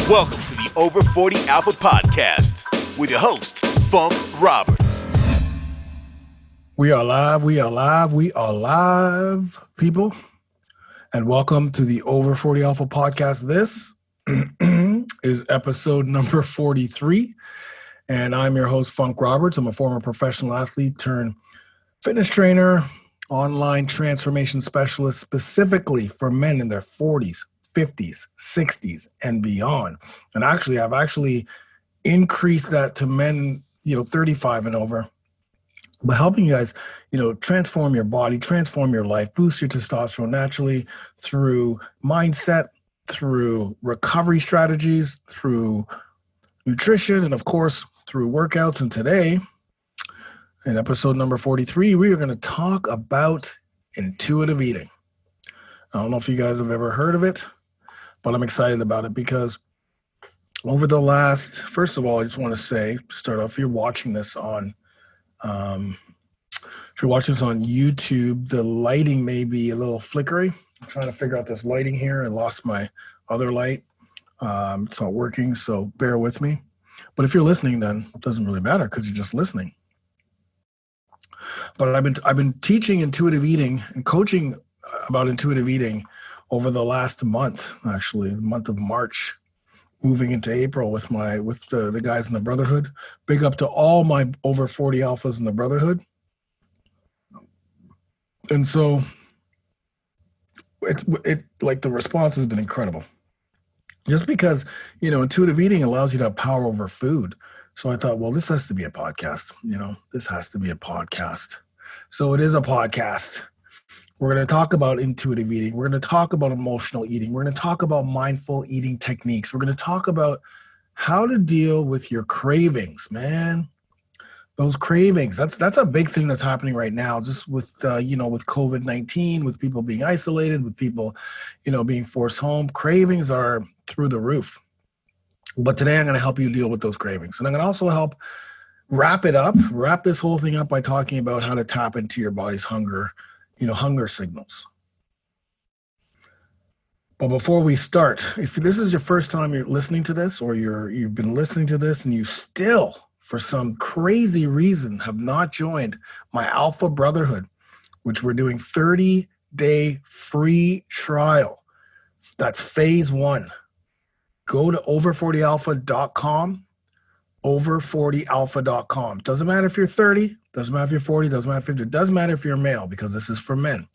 Welcome to the Over 40 Alpha Podcast with your host, Funk Roberts. We are live, people. And welcome to the Over 40 Alpha Podcast. This is episode number 43. And I'm your host, Funk Roberts. I'm a former professional athlete turned fitness trainer, online transformation specialist, specifically for men in their 40s, 50s, 60s, and beyond. And actually, I've increased that to men, 35 and over, by helping you guys, transform your body, transform your life, boost your testosterone naturally through mindset, through recovery strategies, through nutrition, and of course, through workouts. And today, in episode number 43, we are going to talk about intuitive eating. I don't know if you guys have ever heard of it, but I'm excited about it because over the last, first of all, I just want to say, start off, if you're watching this on YouTube, the lighting may be a little flickery. I'm trying to figure out this lighting here. I lost my other light. It's not working, so bear with me. But if you're listening, then it doesn't really matter because you're just listening. But I've been teaching intuitive eating and coaching about intuitive eating over the last month, actually, the month of March, moving into April with the guys in the Brotherhood. Big up to all my over 40 alphas in the Brotherhood. And so it like the response has been incredible. Just because, intuitive eating allows you to have power over food. So I thought, well, this has to be a podcast. This has to be a podcast. So it is a podcast. We're going to talk about intuitive eating. We're going to talk about emotional eating. We're going to talk about mindful eating techniques. We're going to talk about how to deal with your cravings, man. Those cravings. That's a big thing that's happening right now, just with, with COVID-19, with people being isolated, with people, being forced home. Cravings are through the roof. But today I'm going to help you deal with those cravings. And I'm going to also help wrap this whole thing up by talking about how to tap into your body's hunger signals. But before we start, if this is your first time you're listening to this, or you've been listening to this and you still, for some crazy reason, have not joined my Alpha Brotherhood, which we're doing 30-day free trial. That's phase 1. Go to over40alpha.com, over40alpha.com. Doesn't matter if you're 30, doesn't matter if you're 40, doesn't matter if you're 50, doesn't matter if you're male, because this is for men.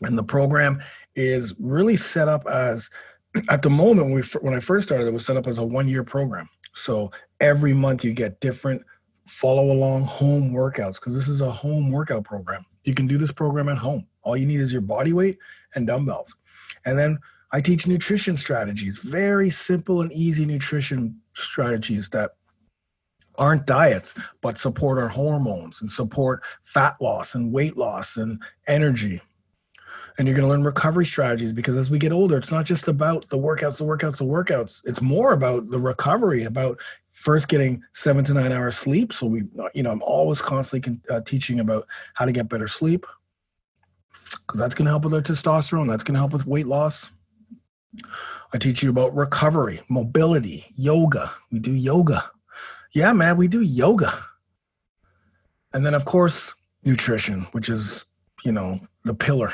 And the program is really set up as, at the moment, when I first started, it was set up as a 1-year program. So every month you get different follow-along home workouts, because this is a home workout program. You can do this program at home. All you need is your body weight and dumbbells. And then I teach nutrition strategies, very simple and easy nutrition strategies that aren't diets, but support our hormones and support fat loss and weight loss and energy. And you're going to learn recovery strategies, because as we get older, it's not just about the workouts. It's more about the recovery, about first getting 7 to 9 hours sleep. So I'm always constantly teaching about how to get better sleep, because that's going to help with our testosterone. That's going to help with weight loss. I teach you about recovery, mobility, yoga. We do yoga. Yeah, man, we do yoga. And then, of course, nutrition, which is, the pillar.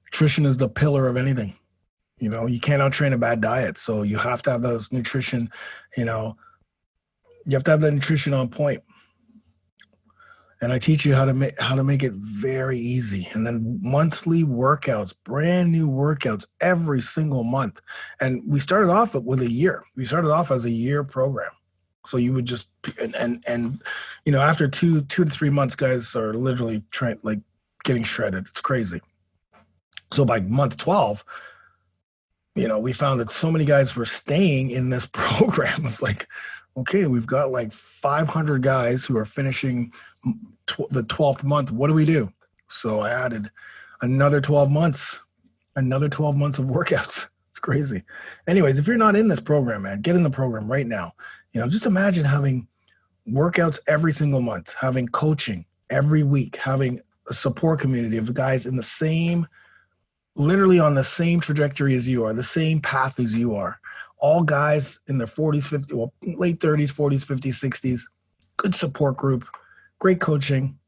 Nutrition is the pillar of anything. You can't out-train a bad diet. So you have to have those nutrition, you have to have that nutrition on point. And I teach you how to make it very easy. And then monthly workouts, brand new workouts every single month. And we started off with a year. We started off as a year program. So you would just, and after 2 to 3 months, guys are literally getting shredded. It's crazy. So by month 12, we found that so many guys were staying in this program. It's like, okay, we've got like 500 guys who are finishing the 12th month. What do we do? So I added another 12 months of workouts. It's crazy. Anyways, if you're not in this program, man, get in the program right now. Just imagine having workouts every single month, having coaching every week, having a support community of guys in the same, literally on the same trajectory as you are, the same path as you are, all guys in their 40s, 50, well, late 30s, 40s, 50s, 60s. Good support group, great coaching,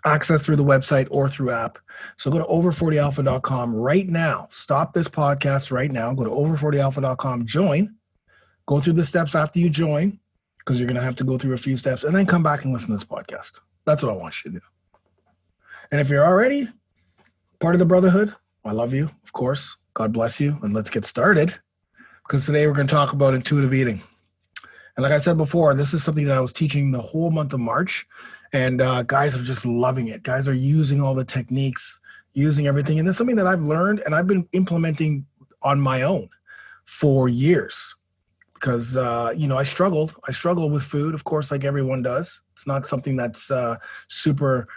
access through the website or through app. So go to over40alpha.com right now. Stop this podcast right now. Go to over40alpha.com, join, go through the steps after you join, because you're going to have to go through a few steps, and then come back and listen to this podcast. That's what I want you to do. And if you're already part of the brotherhood, I love you, of course. God bless you. And let's get started, because today we're going to talk about intuitive eating. And like I said before, this is something that I was teaching the whole month of March, and guys are just loving it. Guys are using all the techniques, using everything. And it's something that I've learned and I've been implementing on my own for years, because, I struggled with food, of course, like everyone does. It's not something that's super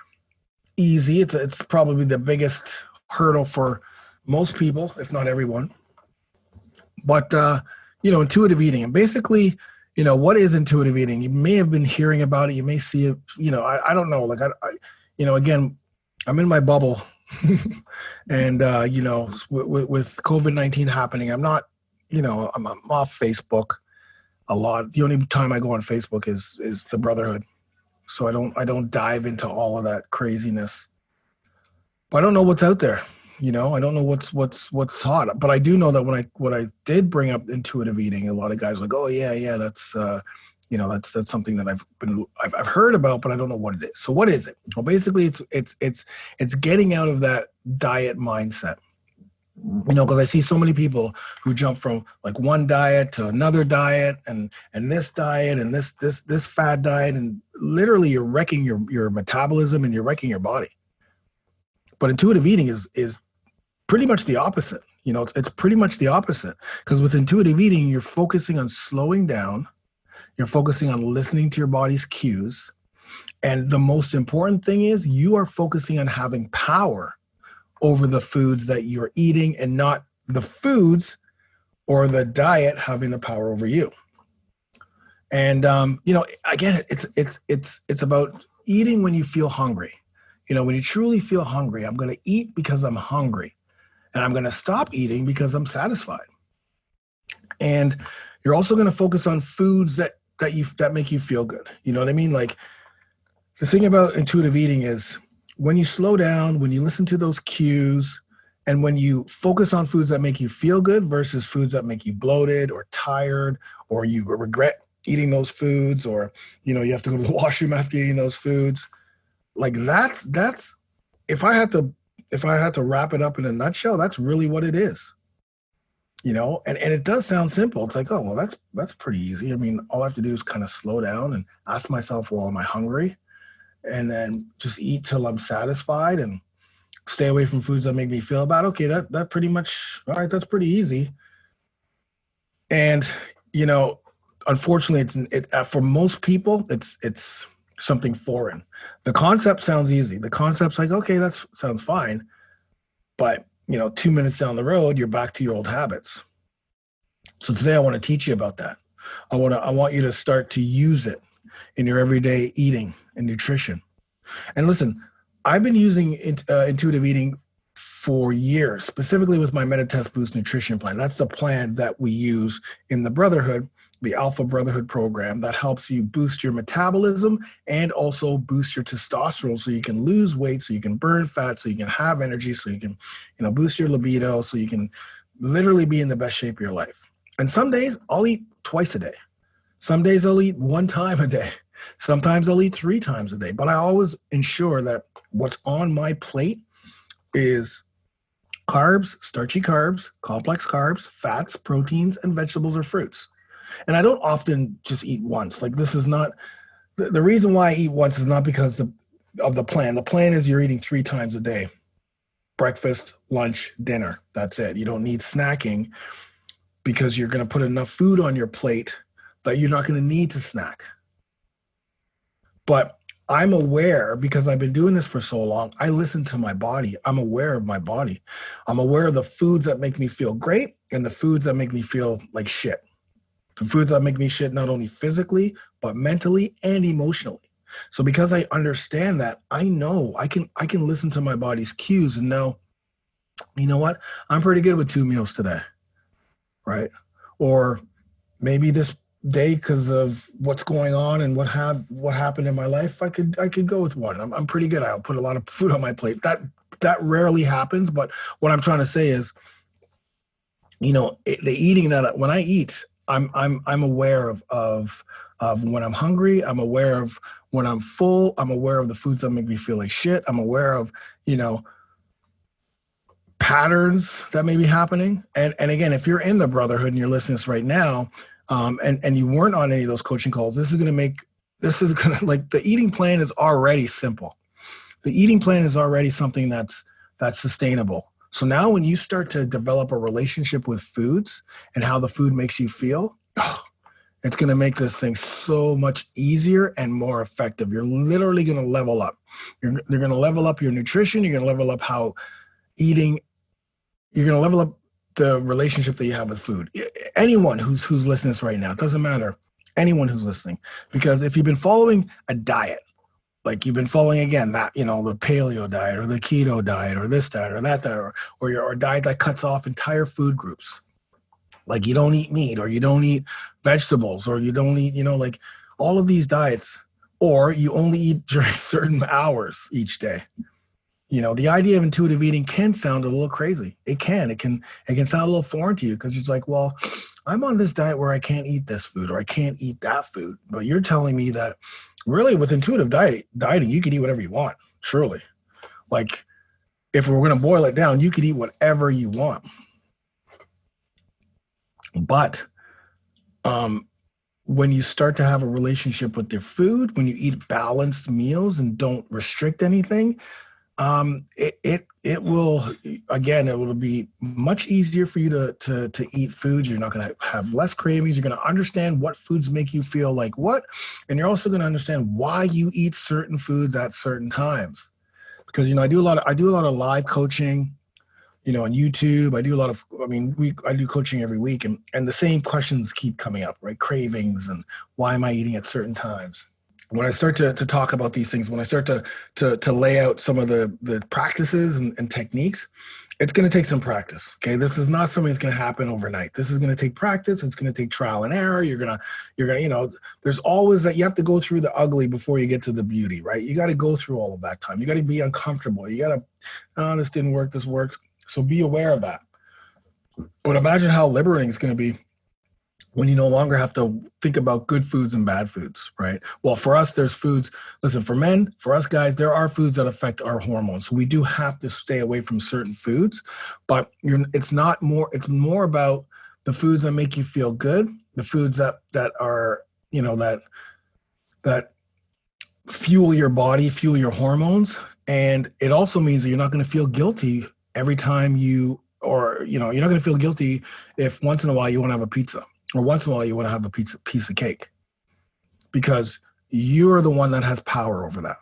easy. It's probably the biggest hurdle for most people, if not everyone. But, intuitive eating, and basically, what is intuitive eating? You may have been hearing about it. You may see it, I don't know. Like, again, I'm in my bubble and, with COVID-19 happening, I'm not, I'm off Facebook a lot. The only time I go on Facebook is the brotherhood. So I don't dive into all of that craziness, but I don't know what's out there. I don't know what's hot, but I do know that when I did bring up intuitive eating, a lot of guys were like, oh yeah, that's that's something that I've heard about, but I don't know what it is. So what is it? Well, basically it's getting out of that diet mindset. Because I see so many people who jump from like one diet to another diet and this diet and this fad diet, and literally you're wrecking your metabolism and you're wrecking your body. But intuitive eating is pretty much the opposite. It's pretty much the opposite, because with intuitive eating, you're focusing on slowing down. You're focusing on listening to your body's cues. And the most important thing is you are focusing on having power over the foods that you're eating, and not the foods or the diet having the power over you. And, again, it's about eating when you feel hungry. When you truly feel hungry, I'm going to eat because I'm hungry, and I'm going to stop eating because I'm satisfied. And you're also going to focus on foods that make you feel good. You know what I mean? Like, the thing about intuitive eating is when you slow down, when you listen to those cues, and when you focus on foods that make you feel good versus foods that make you bloated or tired, or you regret eating those foods, or, you have to go to the washroom after eating those foods. Like that's if I had to wrap it up in a nutshell, that's really what it is. And it does sound simple. It's like, oh, well, that's pretty easy. I mean, all I have to do is kind of slow down and ask myself, well, am I hungry? And then just eat till I'm satisfied and stay away from foods that make me feel bad. Okay, that pretty much, all right, that's pretty easy. And, unfortunately, for most people, it's something foreign. The concept sounds easy. The concept's like, okay, that sounds fine. But, 2 minutes down the road, you're back to your old habits. So today I want to teach you about that. I want you to start to use it in your everyday eating and nutrition. And listen, I've been using intuitive eating for years, specifically with my MetaTest Boost nutrition plan. That's the plan that we use in the Brotherhood, the Alpha Brotherhood program, that helps you boost your metabolism and also boost your testosterone, so you can lose weight, so you can burn fat, so you can have energy, so you can, boost your libido, so you can literally be in the best shape of your life. And some days I'll eat twice a day. Some days I'll eat one time a day. Sometimes I'll eat 3 times a day, but I always ensure that what's on my plate is carbs, starchy carbs, complex carbs, fats, proteins, and vegetables or fruits. And I don't often just eat once. Like, this is not, the reason why I eat once is not because of the plan. The plan is you're eating 3 times a day: breakfast, lunch, dinner. That's it. You don't need snacking, because you're going to put enough food on your plate that you're not going to need to snack. But I'm aware, because I've been doing this for so long, I listen to my body. I'm aware of my body. I'm aware of the foods that make me feel great and the foods that make me feel like shit. The foods that make me shit not only physically, but mentally and emotionally. So because I understand that, I know I can listen to my body's cues and know, you know what? I'm pretty good with 2 meals today, right? or maybe this day, because of what's going on and what happened in my life, I could go with one. I'm pretty good. I'll put a lot of food on my plate. That rarely happens, but what I'm trying to say is, the eating that when I eat, I'm aware of when I'm hungry. I'm aware of when I'm full. I'm aware of the foods that make me feel like shit. I'm aware of, patterns that may be happening. And again, if you're in the brotherhood and you're listening to this right now, and you weren't on any of those coaching calls, this is going to like, the eating plan is already simple. The eating plan is already something that's sustainable. So now when you start to develop a relationship with foods and how the food makes you feel, it's going to make this thing so much easier and more effective. You're literally going to level up. You're going to level up your nutrition. You're going to level up how eating. You're going to level up the relationship that you have with food. Anyone who's listening to this right now, it doesn't matter. Anyone who's listening, because if you've been following a diet, like you've been following, again, that, the paleo diet or the keto diet or this diet or that diet, or your diet that cuts off entire food groups, like you don't eat meat or you don't eat vegetables or you don't eat, like all of these diets, or you only eat during certain hours each day. The idea of intuitive eating can sound a little crazy. It can sound a little foreign to you because it's like, well, I'm on this diet where I can't eat this food or I can't eat that food. But you're telling me that really with intuitive dieting, you can eat whatever you want, surely. Like if we're going to boil it down, you could eat whatever you want. But when you start to have a relationship with your food, when you eat balanced meals and don't restrict anything, it will be much easier for you to eat foods. You're not going to have less cravings. You're going to understand what foods make you feel like what, and you're also going to understand why you eat certain foods at certain times. Because I do a lot of live coaching, on YouTube. I do coaching every week, and the same questions keep coming up, right? Cravings and why am I eating at certain times? When I start to talk about these things, when I start to lay out some of the practices and techniques, it's going to take some practice. Okay. This is not something that's going to happen overnight. This is going to take practice. It's going to take trial and error. You're going to, there's always that you have to go through the ugly before you get to the beauty, right? You got to go through all of that time. You got to be uncomfortable. You got to, oh, this didn't work. This worked. So be aware of that. But imagine how liberating it's going to be when you no longer have to think about good foods and bad foods, right? Well, for us, there's foods. Listen, for men, for us guys, there are foods that affect our hormones. So we do have to stay away from certain foods, but it's more about the foods that make you feel good, the foods that are, that fuel your body, fuel your hormones. And it also means that you're not going to feel guilty every time you're not going to feel guilty if once in a while you want to have a pizza. Or once in a while you want to have a piece of cake, because you're the one that has power over that.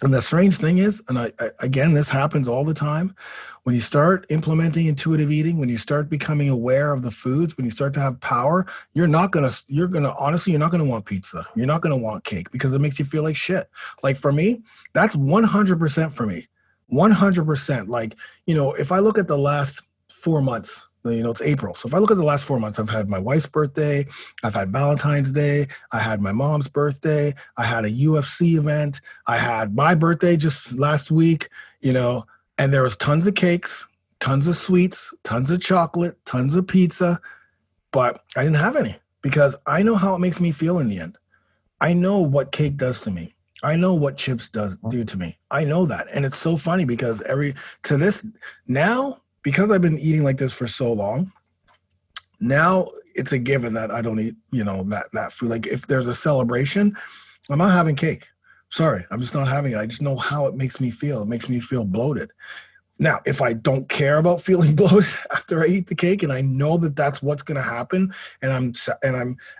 And the strange thing is, and again, this happens all the time, when you start implementing intuitive eating, when you start becoming aware of the foods, when you start to have power, you're not going to want pizza. You're not going to want cake because it makes you feel like shit. Like for me, that's 100% for me. 100%. Like, if I look at the last 4 months, it's April. So if I look at the last 4 months, I've had my wife's birthday, I've had Valentine's Day, I had my mom's birthday, I had a UFC event, I had my birthday just last week, and there was tons of cakes, tons of sweets, tons of chocolate, tons of pizza, but I didn't have any because I know how it makes me feel in the end. I know what cake does to me. I know what chips do to me. I know that. And it's so funny because because I've been eating like this for so long, now it's a given that I don't eat, that food. Like if there's a celebration, I'm not having cake. Sorry, I'm just not having it. I just know how it makes me feel. It makes me feel bloated. Now, if I don't care about feeling bloated after I eat the cake, and I know that that's what's going to happen, and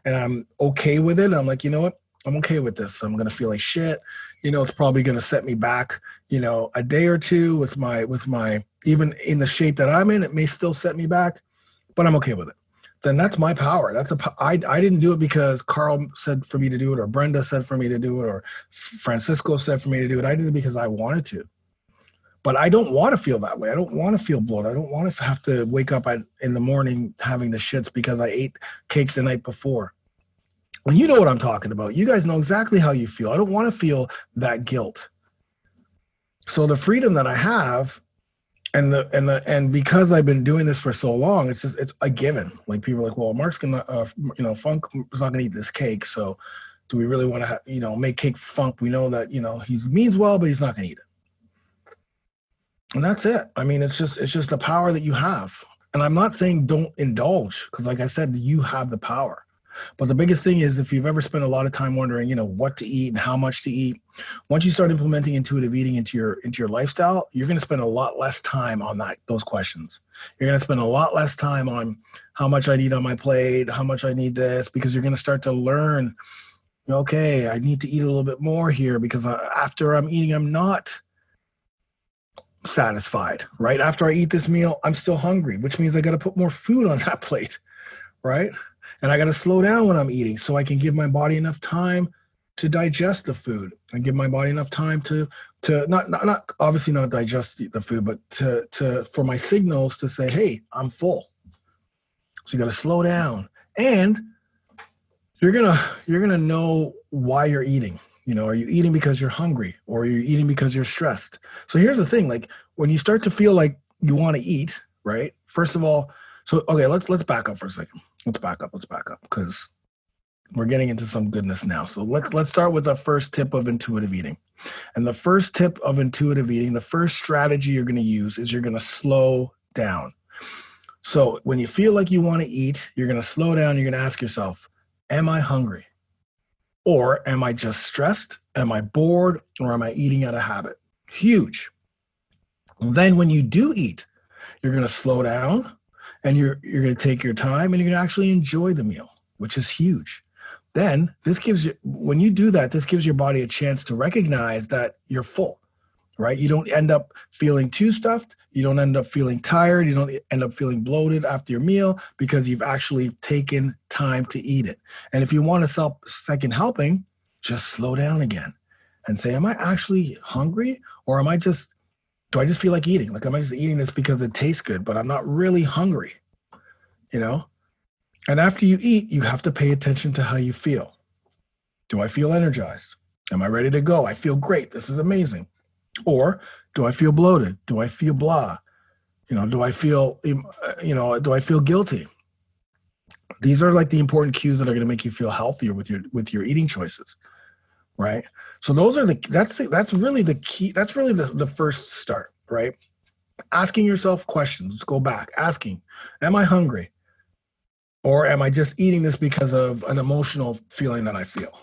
I'm okay with it, I'm like, you know what? I'm okay with this. I'm going to feel like shit. It's probably going to set me back, a day or two with my, even in the shape that I'm in, it may still set me back, but I'm okay with it. Then that's my power. I didn't do it because Carl said for me to do it, or Brenda said for me to do it, or Francisco said for me to do it. I did it because I wanted to. But I don't want to feel that way. I don't want to feel bloated. I don't want to have to wake up in the morning having the shits because I ate cake the night before. And you know what I'm talking about. You guys know exactly how you feel. I don't want to feel that guilt. So the freedom that I have, and because I've been doing this for so long, it's a given. Like people are like, well, Mark's gonna, Funk is not gonna eat this cake. So do we really want to, make cake for Funk? We know that, he means well, but he's not gonna eat it. And that's it. I mean, it's just the power that you have. And I'm not saying don't indulge, because like I said, you have the power. But the biggest thing is, if you've ever spent a lot of time wondering, what to eat and how much to eat, once you start implementing intuitive eating into your lifestyle, you're going to spend a lot less time on those questions. You're going to spend a lot less time on how much I need on my plate, how much I need this, because you're going to start to learn, okay, I need to eat a little bit more here because after I'm eating, I'm not satisfied, right? After I eat this meal, I'm still hungry, which means I got to put more food on that plate, right? And I got to slow down when I'm eating so I can give my body enough time to digest the food and give my body enough time to not obviously not digest the food, but for my signals to say, hey, I'm full. So you got to slow down, and you're gonna know why you're eating. Are you eating because you're hungry, or are you eating because you're stressed? So here's the thing: like when you start to feel like you want to eat, right? First of all, let's back up for a second. Let's back up because we're getting into some goodness now. So let's start with the first tip of intuitive eating. And the first tip of intuitive eating, the first strategy you're going to use is you're going to slow down. So when you feel like you want to eat, you're going to slow down. You're going to ask yourself, am I hungry? Or am I just stressed? Am I bored? Or am I eating out of habit? Huge. Then when you do eat, you're going to slow down. And you're going to take your time and you're going to actually enjoy the meal, which is huge. Then when you do that, this gives your body a chance to recognize that you're full, right? You don't end up feeling too stuffed. You don't end up feeling tired. You don't end up feeling bloated after your meal because you've actually taken time to eat it. And if you want a second helping, just slow down again and say, am I actually hungry, or do I just feel like eating? Like, am I just eating this because it tastes good, but I'm not really hungry, And after you eat, you have to pay attention to how you feel. Do I feel energized? Am I ready to go? I feel great. This is amazing. Or do I feel bloated? Do I feel blah? Do I feel, do I feel guilty? These are like the important cues that are going to make you feel healthier with your eating choices, right? So that's really the key. That's really the first start, right? Asking yourself questions. Let's go back. Asking, am I hungry? Or am I just eating this because of an emotional feeling that I feel?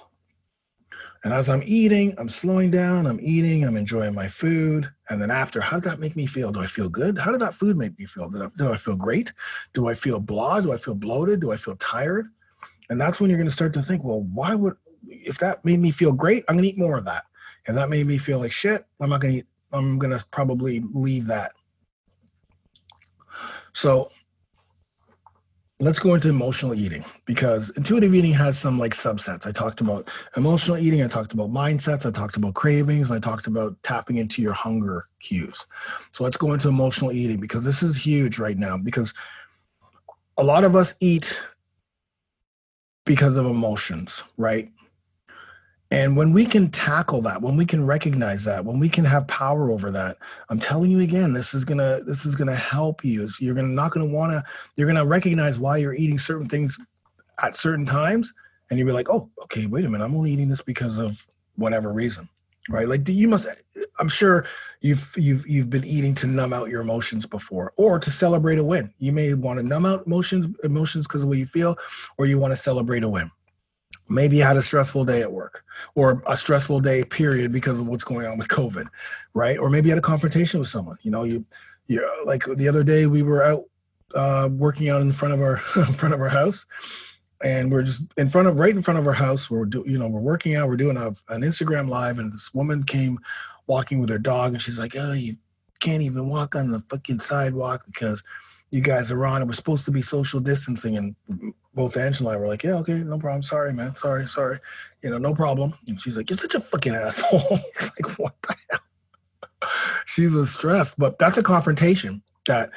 And as I'm eating, I'm slowing down, I'm eating, I'm enjoying my food. And then after, how did that make me feel? Do I feel good? How did that food make me feel? Did I feel great? Do I feel blah? Do I feel bloated? Do I feel tired? And that's when you're going to start to think, well, if that made me feel great, I'm going to eat more of that. If that made me feel like shit, I'm not going to eat. I'm going to probably leave that. So let's go into emotional eating, because intuitive eating has some like subsets. I talked about emotional eating. I talked about mindsets. I talked about cravings. And I talked about tapping into your hunger cues. So let's go into emotional eating, because this is huge right now, because a lot of us eat because of emotions, right? And when we can tackle that, when we can recognize that, when we can have power over that, I'm telling you again, this is gonna help you. You're gonna recognize why you're eating certain things at certain times, and you'll be like, oh, okay, wait a minute, I'm only eating this because of whatever reason, right? Like, I'm sure you've been eating to numb out your emotions before, or to celebrate a win. You may want to numb out emotions because of what you feel, or you want to celebrate a win. Maybe you had a stressful day at work, or a stressful day period because of what's going on with COVID, right? Or maybe you had a confrontation with someone. You're like the other day we were out working out in front of our our house, and we're just right in front of our house. We're working out. We're doing an Instagram live, and this woman came walking with her dog, and she's like, "Oh, you can't even walk on the fucking sidewalk because you guys are on. It was supposed to be social distancing." And both Angela and I were like, yeah, okay, no problem. Sorry, man. Sorry. No problem. And she's like, you're such a fucking asshole. It's like, what the hell? stressed, but that's a confrontation that,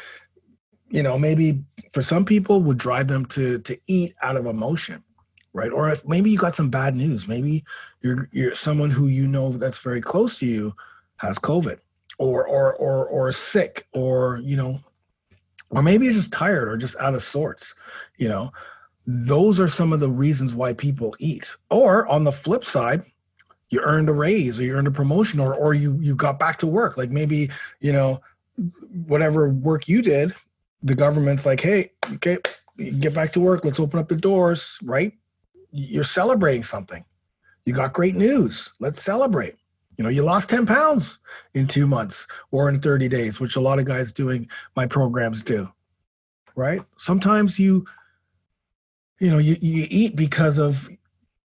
maybe for some people would drive them to eat out of emotion, right? Or if maybe you got some bad news, maybe you're someone who that's very close to you has COVID or sick, or maybe you're just tired or just out of sorts, you know. Those are some of the reasons why people eat. Or on the flip side, you earned a raise or you earned a promotion, or you got back to work. Like maybe, whatever work you did, the government's like, hey, okay, get back to work. Let's open up the doors, right? You're celebrating something. You got great news. Let's celebrate. You lost 10 pounds in 2 months or in 30 days, which a lot of guys doing my programs do, right? Sometimes you eat because of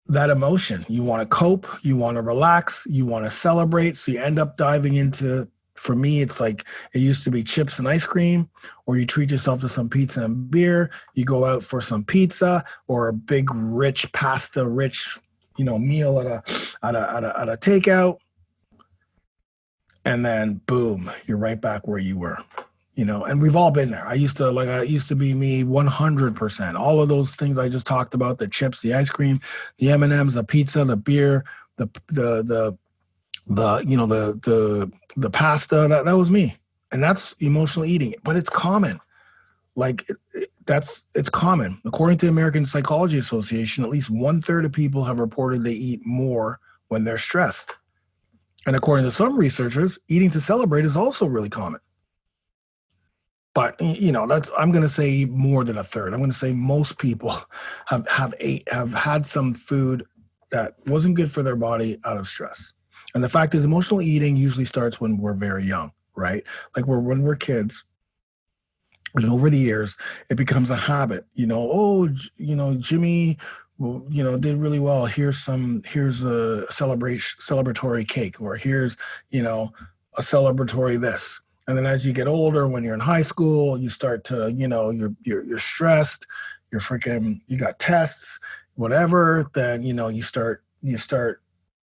that emotion. You want to cope, you want to relax, you want to celebrate. So you end up diving into, for me, it's like it used to be chips and ice cream, or you treat yourself to some pizza and beer. You go out for some pizza or a big rich pasta meal at a takeout. And then boom, you're right back where you were. And we've all been there. I used to be me 100%. All of those things I just talked about, the chips, the ice cream, the M&Ms, the pizza, the beer, the pasta, that was me. And that's emotional eating, but it's common. It's common. According to the American Psychology Association, at least 1/3 of people have reported they eat more when they're stressed. And according to some researchers, eating to celebrate is also really common. But I'm going to say more than 1/3. I'm going to say most people have had some food that wasn't good for their body out of stress. And the fact is, emotional eating usually starts when we're very young, right? Like when we're kids. And over the years, it becomes a habit. Jimmy, did really well. Here's a celebratory cake, or here's, a celebratory this. And then as you get older, when you're in high school, you start to, you're stressed, you got tests, whatever. Then, you start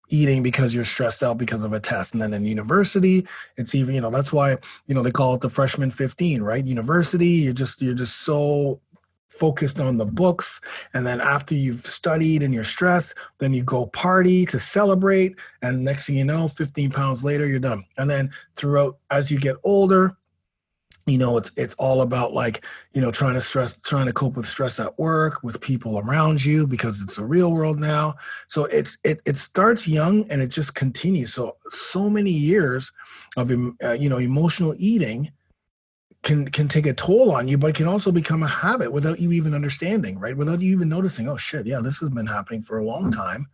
eating because you're stressed out because of a test. And then in university, it's even, that's why, they call it the freshman 15, right? University, you're just so focused on the books. And then after you've studied and you're stressed, then you go party to celebrate. And next thing you know, 15 pounds later, you're done. And then throughout, as you get older, it's all about trying to cope with stress at work, with people around you, because it's the real world now. So it starts young and it just continues. So many years of, emotional eating can take a toll on you, but it can also become a habit without you even understanding, right? Without you even noticing, oh shit, yeah, this has been happening for a long time.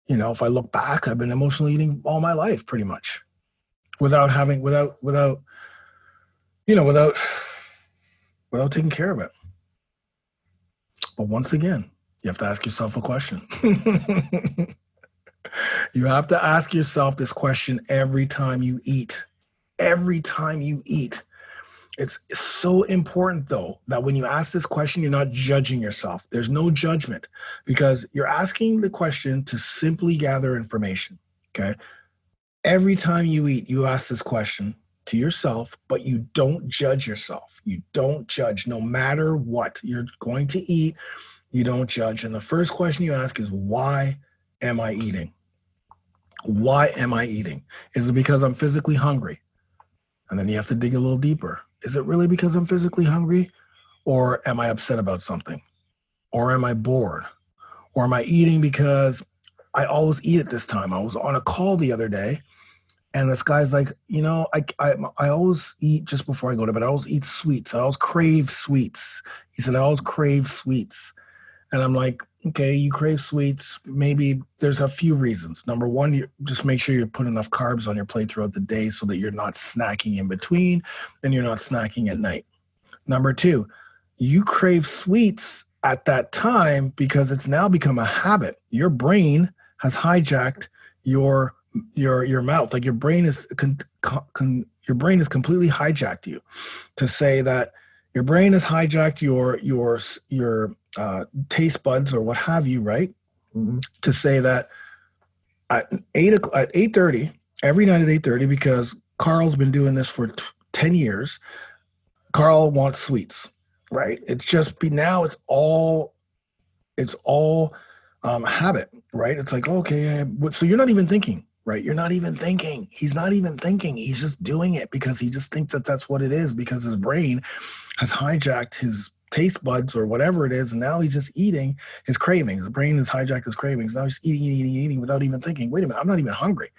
If I look back, I've been emotionally eating all my life, pretty much, without taking care of it. But once again, you have to ask yourself a question. You have to ask yourself this question every time you eat. Every time you eat. It's so important, though, that when you ask this question, you're not judging yourself. There's no judgment, because you're asking the question to simply gather information, okay? Every time you eat, you ask this question to yourself, but you don't judge yourself. You don't judge. No matter what you're going to eat, you don't judge. And the first question you ask is, why am I eating? Why am I eating? Is it because I'm physically hungry? And then you have to dig a little deeper. Is it really because I'm physically hungry? Or am I upset about something? Or am I bored? Or am I eating because I always eat at this time? I was on a call the other day, and this guy's like, I always eat just before I go to bed. I always eat sweets. I always crave sweets. He said, I always crave sweets. And I'm like, okay, you crave sweets. Maybe there's a few reasons. Number one, you just make sure you put enough carbs on your plate throughout the day so that you're not snacking in between and you're not snacking at night. Number two, you crave sweets at that time because it's now become a habit. Your brain has hijacked your mouth. Like your brain is completely hijacked you, to say that your brain has hijacked your taste buds or what have you, right? Mm-hmm. To say that at 8:30 every night at 8:30, because Carl's been doing this for 10 years. Carl wants sweets, right? It's just now it's all habit, right? It's like, okay, so you're not even thinking, right? You're not even thinking. He's not even thinking. He's just doing it because he just thinks that that's what it is, because his brain has hijacked his taste buds or whatever it is. And now he's just eating his cravings. The brain has hijacked his cravings. Now he's eating without even thinking, wait a minute, I'm not even hungry.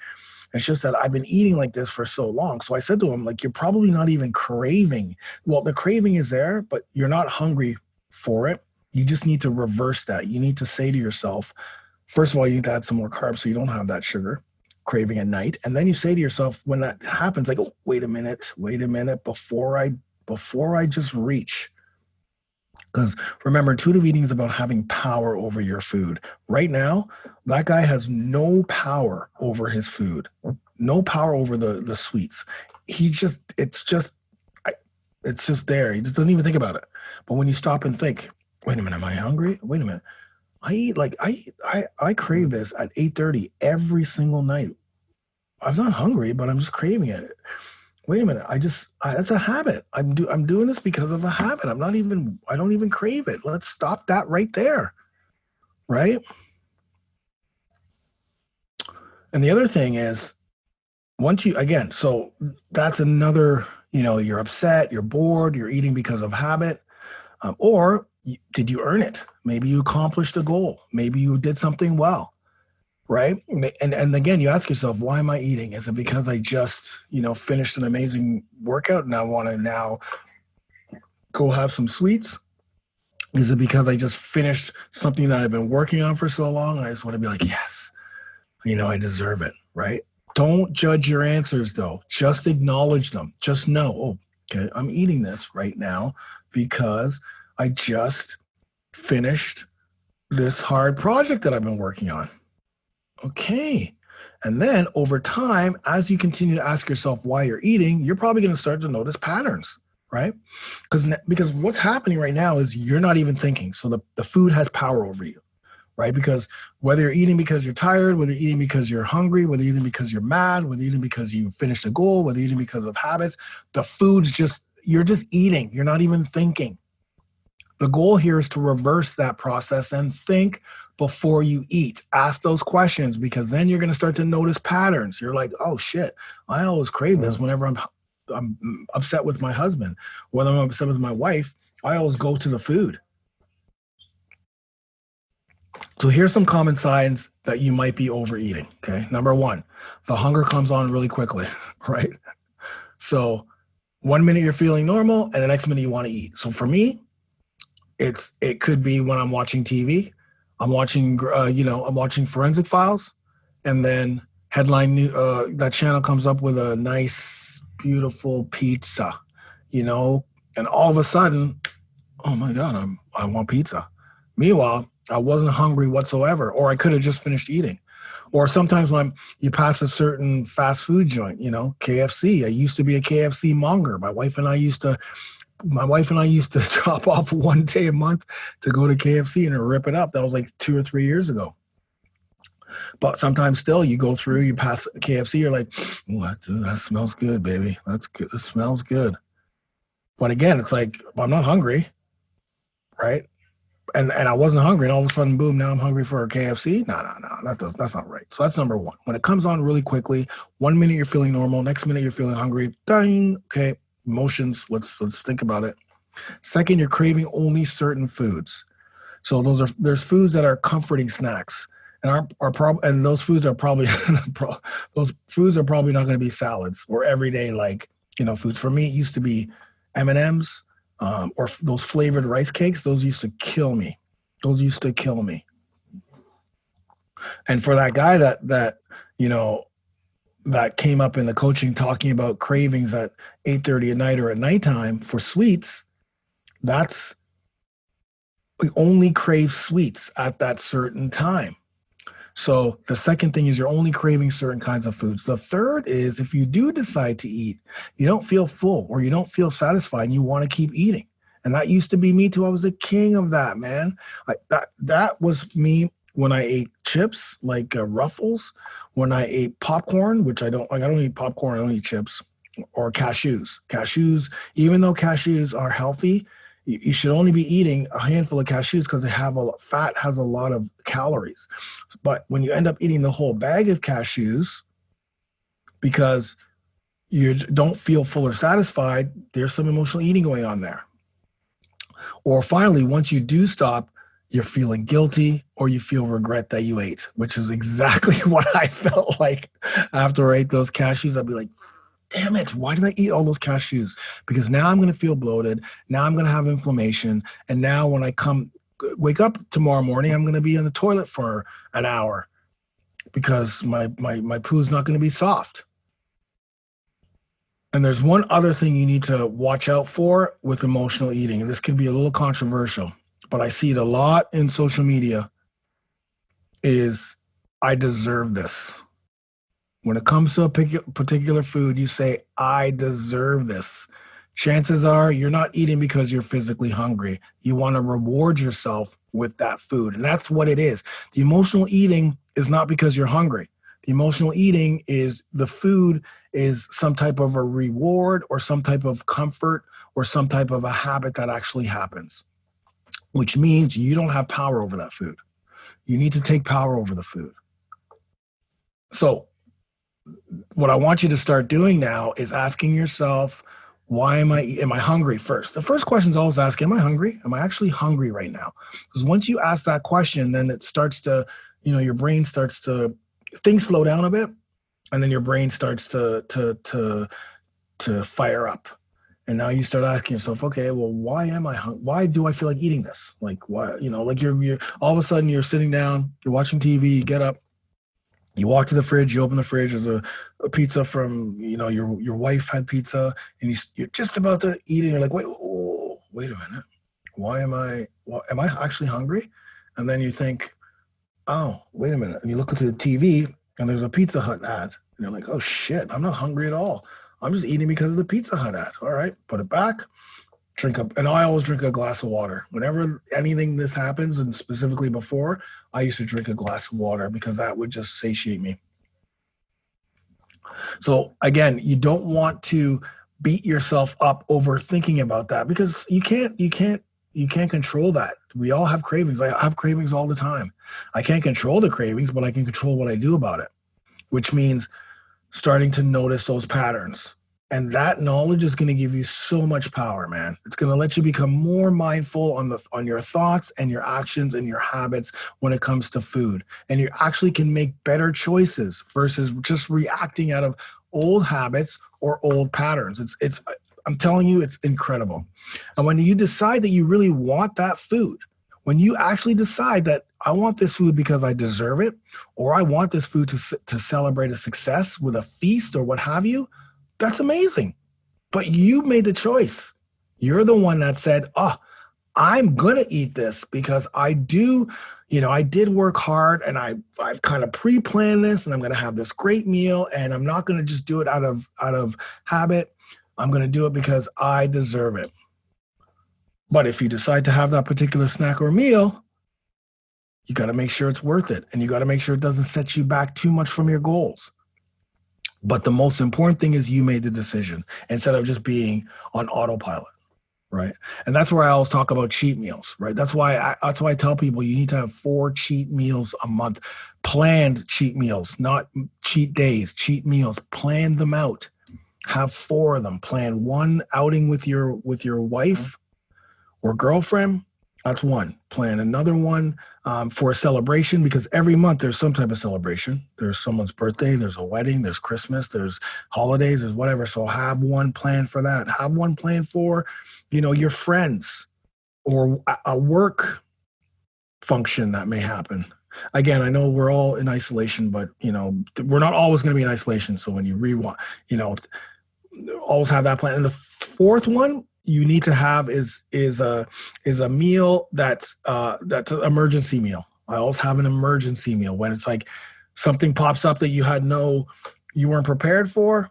It's just that I've been eating like this for so long. So I said to him, like, you're probably not even craving. Well, the craving is there, but you're not hungry for it. You just need to reverse that. You need to say to yourself, first of all, you need to add some more carbs so you don't have that sugar craving at night. And then you say to yourself, when that happens, like, oh, wait a minute, before I just reach. Because remember, intuitive eating is about having power over your food. Right now, that guy has no power over his food, no power over the sweets. It's just there. He just doesn't even think about it. But when you stop and think, wait a minute, am I hungry? Wait a minute. I crave this at 8:30 every single night. I'm not hungry, but I'm just craving it. Wait a minute. That's a habit. I'm doing this because of a habit. I don't even crave it. Let's stop that right there. Right? And the other thing is, so that's another, you're upset, you're bored, you're eating because of habit, or did you earn it? Maybe you accomplished a goal. Maybe you did something well. Right. And again, you ask yourself, why am I eating? Is it because I just, finished an amazing workout and I want to now go have some sweets? Is it because I just finished something that I've been working on for so long? And I just want to be like, yes, I deserve it. Right. Don't judge your answers, though. Just acknowledge them. Just know, oh, okay, I'm eating this right now because I just finished this hard project that I've been working on. Okay. And then over time, as you continue to ask yourself why you're eating, you're probably going to start to notice patterns, right? Because what's happening right now is you're not even thinking. So the food has power over you, right? Because whether you're eating because you're tired, whether you're eating because you're hungry, whether you're eating because you're mad, whether you're eating because you finished a goal, whether you're eating because of habits, you're just eating. You're not even thinking. The goal here is to reverse that process and think before you eat. Ask those questions, because then you're going to start to notice patterns. You're like, oh shit, I always crave this whenever I'm upset with my husband. Whether I'm upset with my wife, I always go to the food. So here's some common signs that you might be overeating. Okay. Number one, the hunger comes on really quickly, right? So 1 minute you're feeling normal and the next minute you want to eat. So for me, it could be when I'm watching TV. I'm watching Forensic Files, and then that channel comes up with a nice, beautiful pizza, and all of a sudden, oh my God, I want pizza. Meanwhile, I wasn't hungry whatsoever, or I could have just finished eating. Or sometimes when you pass a certain fast food joint, KFC. I used to be a KFC monger. My wife and I used to drop off one day a month to go to KFC and rip it up. That was like 2 or 3 years ago. But sometimes still you go through, you pass KFC, you're like, that smells good, baby. That's good. It smells good. But again, it's like, well, I'm not hungry, right? And I wasn't hungry, and all of a sudden, boom, now I'm hungry for a KFC. No, that's not right. So that's number one. When it comes on really quickly, 1 minute you're feeling normal, next minute you're feeling hungry. Ding, okay. Emotions, let's think about it. Second, you're craving only certain foods. So there's foods that are comforting snacks, and those foods are probably those foods are probably not going to be salads or everyday foods. For me, it used to be M&Ms, or those flavored rice cakes. Those used to kill me. And for that guy that came up in the coaching talking about cravings at 8:30 at night or at nighttime for sweets, we only crave sweets at that certain time. So the second thing is you're only craving certain kinds of foods. The third is if you do decide to eat, you don't feel full or you don't feel satisfied and you want to keep eating. And that used to be me too. I was the king of that, man. That was me when I ate chips, like Ruffles, when I ate popcorn, which I don't eat popcorn, I don't eat chips. or cashews. Cashews, even though cashews are healthy, you should only be eating a handful of cashews because fat has a lot of calories. But when you end up eating the whole bag of cashews because you don't feel full or satisfied, there's some emotional eating going on there. Or finally, once you do stop, you're feeling guilty or you feel regret that you ate, which is exactly what I felt like after I ate those cashews. I'd be like, damn it, why did I eat all those cashews? Because now I'm going to feel bloated. Now I'm going to have inflammation. And now when I wake up tomorrow morning, I'm going to be in the toilet for an hour because my poo's not going to be soft. And there's one other thing you need to watch out for with emotional eating. And this can be a little controversial, but I see it a lot in social media, is I deserve this. When it comes to a particular food, you say, I deserve this. Chances are you're not eating because you're physically hungry. You want to reward yourself with that food. And that's what it is. The emotional eating is not because you're hungry. The emotional eating is the food is some type of a reward or some type of comfort or some type of a habit that actually happens, which means you don't have power over that food. You need to take power over the food. So what I want you to start doing now is asking yourself, am I hungry first? The first question is always ask, am I hungry? Am I actually hungry right now? Because once you ask that question, then it starts to, your brain starts to, things slow down a bit, and then your brain starts to fire up. And now you start asking yourself, okay, well, why am I hungry? Why do I feel like eating this? Like, why, like you're all of a sudden you're sitting down, you're watching TV, you get up, you walk to the fridge, you open the fridge, there's a pizza from, your wife had pizza, and you're just about to eat it. And you're like, wait a minute. Am I actually hungry? And then you think, oh, wait a minute. And you look at the TV and there's a Pizza Hut ad. And you're like, oh shit, I'm not hungry at all. I'm just eating because of the Pizza Hut ad. All right, put it back, and I always drink a glass of water. Whenever anything this happens, and specifically before, I used to drink a glass of water because that would just satiate me. So again, you don't want to beat yourself up over thinking about that because you can't control that. We all have cravings. I have cravings all the time. I can't control the cravings, but I can control what I do about it, which means starting to notice those patterns. And that knowledge is going to give you so much power, man. It's going to let you become more mindful on your thoughts and your actions and your habits when it comes to food. And you actually can make better choices versus just reacting out of old habits or old patterns. I'm telling you, it's incredible. And when you decide that you really want that food, when you actually decide that I want this food because I deserve it, or I want this food to celebrate a success with a feast or what have you, that's amazing. But you made the choice. You're the one that said, I'm going to eat this because I did work hard and I've kind of pre-planned this and I'm going to have this great meal and I'm not going to just do it out of habit. I'm going to do it because I deserve it. But if you decide to have that particular snack or meal, you got to make sure it's worth it. And you got to make sure it doesn't set you back too much from your goals. But the most important thing is you made the decision instead of just being on autopilot, right? And that's where I always talk about cheat meals, right? That's why I tell people you need to have 4 cheat meals a month, planned cheat meals, not cheat days, cheat meals. Plan them out. Have 4 of them. Plan one outing with your wife or girlfriend. That's one. Plan another one for a celebration, because every month there's some type of celebration. There's someone's birthday, there's a wedding, there's Christmas, there's holidays, there's whatever. So have one plan for that. Have one plan for, your friends or a work function that may happen. Again, I know we're all in isolation, but, we're not always going to be in isolation. So when you always have that plan. And the 4th one you need to have is a meal that's an emergency meal. I always have an emergency meal when it's like something pops up that you weren't prepared for.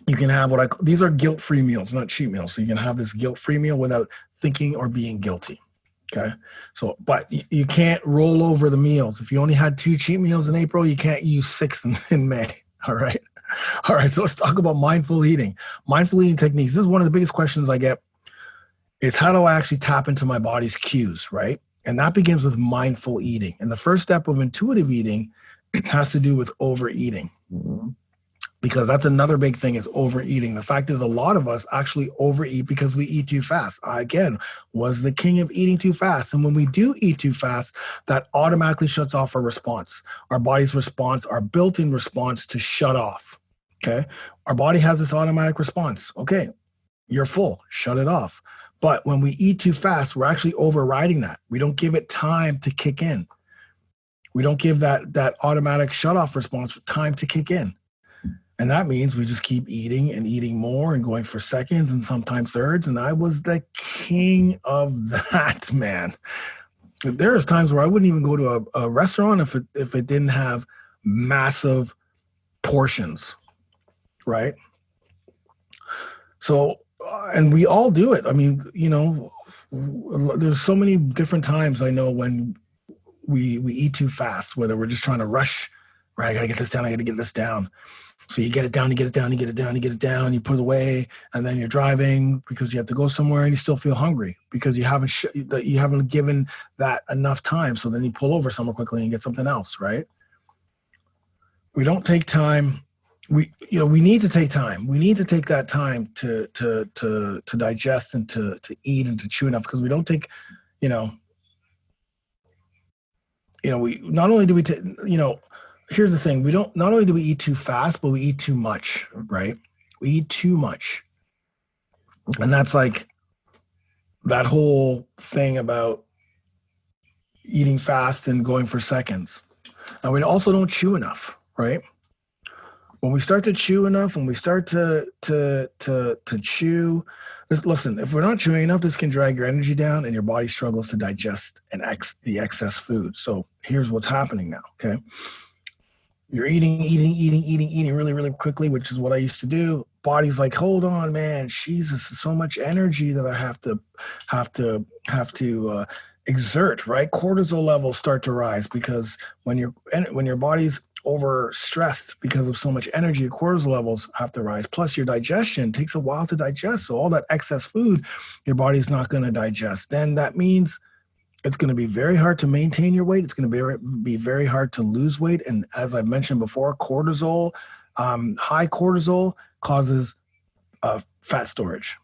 You can have these are guilt-free meals, not cheat meals. So you can have this guilt-free meal without thinking or being guilty. Okay. So, but you can't roll over the meals. If you only had 2 cheat meals in April, you can't use 6 in May. All right. All right, so let's talk about mindful eating. Mindful eating techniques. This is one of the biggest questions I get is how do I actually tap into my body's cues, right? And that begins with mindful eating. And the first step of intuitive eating has to do with overeating. Because that's another big thing is overeating. The fact is a lot of us actually overeat because we eat too fast. I, again, was the king of eating too fast. And when we do eat too fast, that automatically shuts off our response. Our body's response, our built-in response to shut off, okay? Our body has this automatic response. Okay, you're full, shut it off. But when we eat too fast, we're actually overriding that. We don't give it time to kick in. We don't give that automatic shut-off response time to kick in. And that means we just keep eating and eating more and going for seconds and sometimes thirds. And I was the king of that, man. There's times where I wouldn't even go to a restaurant if it didn't have massive portions, right? So, and we all do it. I mean, you know, there's so many different times I know when we eat too fast, whether we're just trying to rush, right? I got to get this down. I got to get this down. So you get it down, you get it down, you get it down, you get it down, you put it away, and then you're driving because you have to go somewhere and you still feel hungry because you haven't given that enough time. So then you pull over somewhere quickly and get something else, right? We don't take time. We need to take time. We need to take that time to digest and to eat and to chew enough because we don't take, we not only do we take, here's the thing. Not only do we eat too fast, but we eat too much, right? We eat too much. And that's like that whole thing about eating fast and going for seconds. And we also don't chew enough, right? When we start to chew enough, when we start to chew, listen, if we're not chewing enough, this can drag your energy down and your body struggles to digest the excess food. So here's what's happening now, okay? You're eating really, really quickly, which is what I used to do. Body's like, hold on, man. Jesus, so much energy that I have to exert, right? Cortisol levels start to rise because when your body's overstressed because of so much energy, your cortisol levels have to rise. Plus, your digestion takes a while to digest. So all that excess food, your body's not going to digest. Then that means it's going to be very hard to maintain your weight. It's going to be very hard to lose weight. And as I mentioned before, cortisol, high cortisol causes fat storage.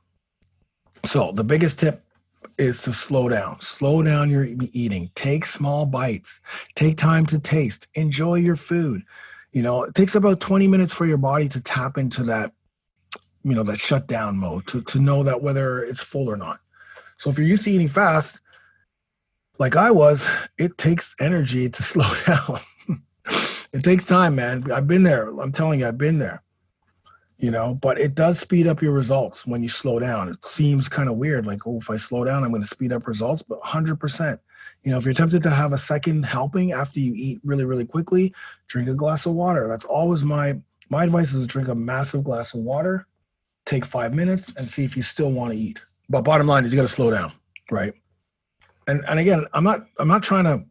So the biggest tip is to slow down. Slow down your eating. Take small bites. Take time to taste. Enjoy your food. It takes about 20 minutes for your body to tap into that, that shutdown mode, to know that whether it's full or not. So if you're used to eating fast, like I was, it takes energy to slow down. It takes time, man. I've been there. I'm telling you, I've been there. But it does speed up your results when you slow down. It seems kind of weird, like, oh, if I slow down, I'm going to speed up results, but 100%. If you're tempted to have a second helping after you eat really, really quickly, drink a glass of water. That's always my advice is to drink a massive glass of water, take 5 minutes, and see if you still want to eat. But bottom line is you got to slow down, right? And again, I'm not trying to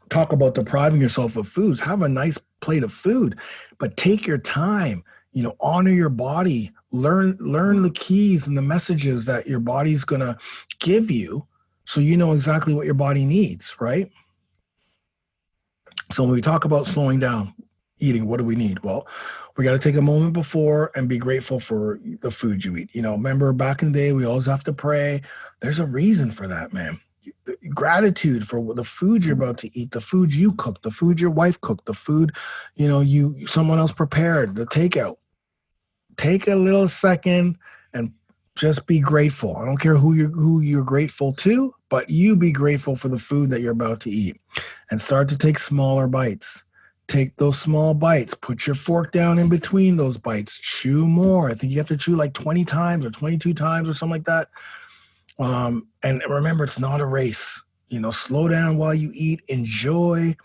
talk about depriving yourself of foods. Have a nice plate of food, but take your time. Honor your body. Learn the keys and the messages that your body's gonna give you, so you know exactly what your body needs, right? So when we talk about slowing down eating, what do we need? Well, we got to take a moment before and be grateful for the food you eat. Remember back in the day, we always have to pray. There's a reason for that, man. Gratitude for the food you're about to eat, the food you cooked, the food your wife cooked, the food, someone else prepared, the takeout. Take a little second and just be grateful. I don't care who you're grateful to, but you be grateful for the food that you're about to eat and start to take smaller bites. Take those small bites, put your fork down in between those bites, chew more. I think you have to chew like 20 times or 22 times or something like that. And remember, it's not a race. Slow down while you eat. Enjoy.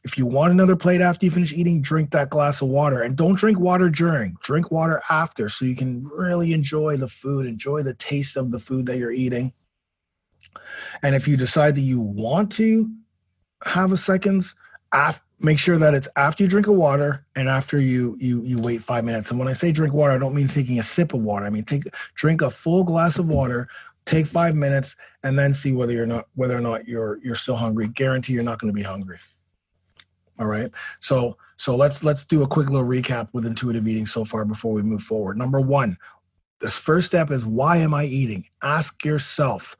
If you want another plate after you finish eating, drink that glass of water. And don't drink water during. Drink water after so you can really enjoy the food, enjoy the taste of the food that you're eating. And if you decide that you want to have a seconds, make sure that it's after you drink a water and after you wait 5 minutes. And when I say drink water, I don't mean taking a sip of water. I mean drink a full glass of water, take 5 minutes, and then see whether or not you're still hungry. Guarantee you're not going to be hungry. All right. So let's do a quick little recap with intuitive eating so far before we move forward. Number one, this first step is, why am I eating? Ask yourself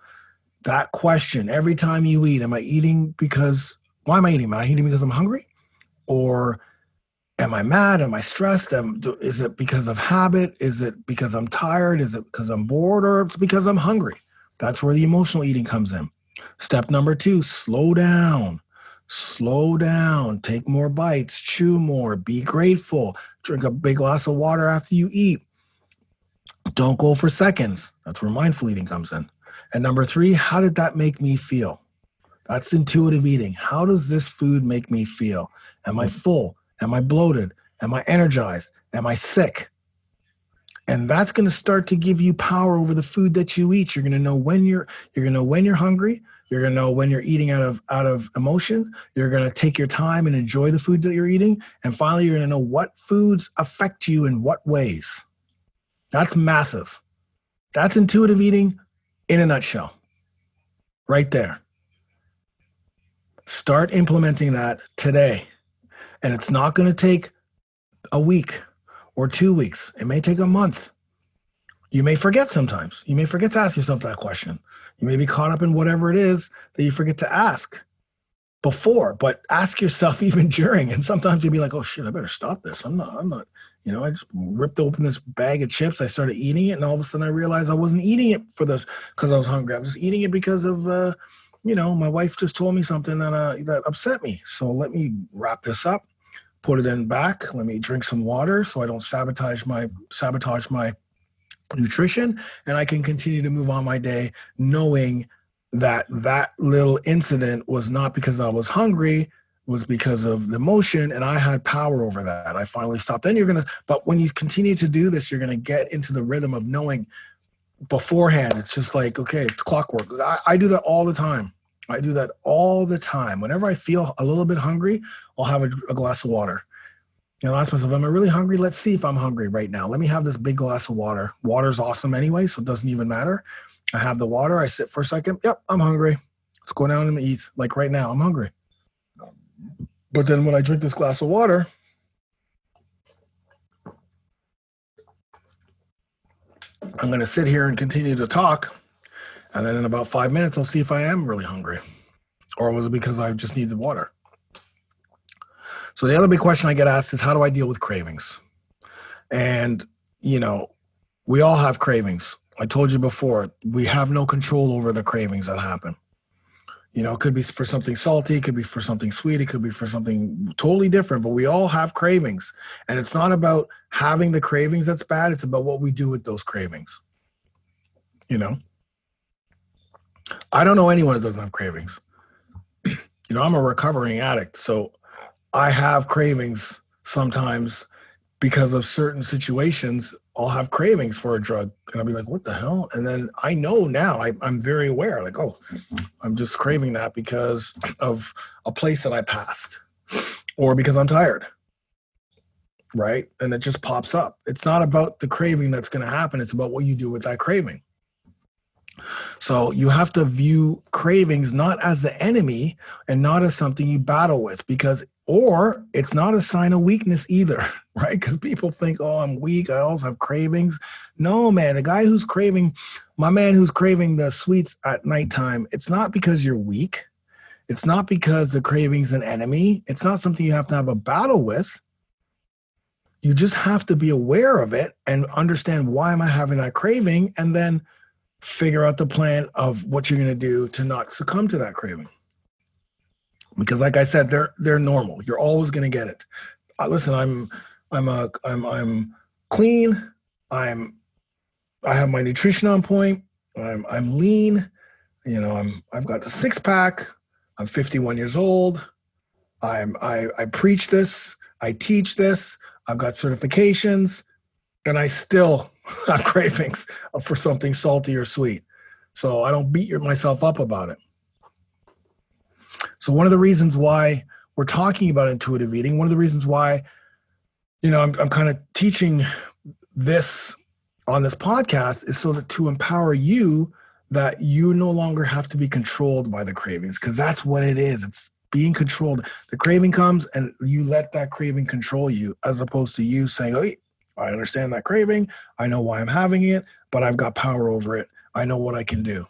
that question every time you eat. Am I eating because, why am I eating? Am I eating because I'm hungry? Or am I mad? Am I stressed? Is it because of habit? Is it because I'm tired? Is it because I'm bored? Or it's because I'm hungry? That's where the emotional eating comes in. Step number two, slow down. Slow down. Take more bites. Chew more. Be grateful. Drink a big glass of water after you eat. Don't go for seconds. That's where mindful eating comes in. And number three, how did that make me feel? That's intuitive eating. How does this food make me feel? Am I full? Am I bloated? Am I energized? Am I sick? And that's going to start to give you power over the food that you eat. You're going to know when you're hungry. You're going to know when you're eating out of emotion. You're going to take your time and enjoy the food that you're eating. And finally, you're going to know what foods affect you in what ways. That's massive. That's intuitive eating in a nutshell. Right there. Start implementing that today. And it's not going to take a week or 2 weeks. It may take a month. You may forget sometimes. You may forget to ask yourself that question. You may be caught up in whatever it is that you forget to ask before, but ask yourself even during. And sometimes you'll be like, oh shit, I better stop this. I'm not, I just ripped open this bag of chips. I started eating it. And all of a sudden I realized I wasn't eating it because I was hungry. I'm just eating it because of, my wife just told me something that upset me. So let me wrap this up, put it in back. Let me drink some water so I don't sabotage my nutrition, and I can continue to move on my day knowing that little incident was not because I was hungry, was because of the emotion, and I had power over that. I finally stopped. But when you continue to do this, you're going to get into the rhythm of knowing beforehand. It's just like, okay, it's clockwork. I do that all the time. Whenever I feel a little bit hungry, I'll have a glass of water. Ask myself, am I really hungry? Let's see if I'm hungry right now. Let me have this big glass of water. Water's awesome anyway, so it doesn't even matter. I have the water. I sit for a second. Yep, I'm hungry. Let's go down and eat. Like right now, I'm hungry. But then when I drink this glass of water, I'm going to sit here and continue to talk. And then in about 5 minutes, I'll see if I am really hungry. Or was it because I just needed water? So the other big question I get asked is, how do I deal with cravings? And, we all have cravings. I told you before, we have no control over the cravings that happen. It could be for something salty, it could be for something sweet, it could be for something totally different, but we all have cravings. And it's not about having the cravings that's bad, it's about what we do with those cravings. I don't know anyone that doesn't have cravings. I'm a recovering addict, so I have cravings sometimes because of certain situations. I'll have cravings for a drug and I'll be like, what the hell? And then I know now, I'm very aware, like, oh, I'm just craving that because of a place that I passed or because I'm tired, right? And it just pops up. It's not about the craving that's going to happen. It's about what you do with that craving. So you have to view cravings not as the enemy and not as something you battle with, or it's not a sign of weakness either, right? Because people think, oh, I'm weak, I also have cravings. No, man, my man who's craving the sweets at nighttime, it's not because you're weak. It's not because the craving's an enemy. It's not something you have to have a battle with. You just have to be aware of it and understand, why am I having that craving? And then figure out the plan of what you're going to do to not succumb to that craving. Because like I said, they're normal. You're always going to get it. Listen, I'm clean. I have my nutrition on point. I'm lean. I've got the 6-pack. I'm 51 years old. I preach this. I teach this. I've got certifications, and I still have cravings for something salty or sweet. So I don't beat myself up about it. So one of the reasons why we're talking about intuitive eating, one of the reasons why, I'm kind of teaching this on this podcast is so that to empower you that you no longer have to be controlled by the cravings, because that's what it is. It's being controlled. The craving comes and you let that craving control you, as opposed to you saying, "Oh, I understand that craving. I know why I'm having it, but I've got power over it. I know what I can do."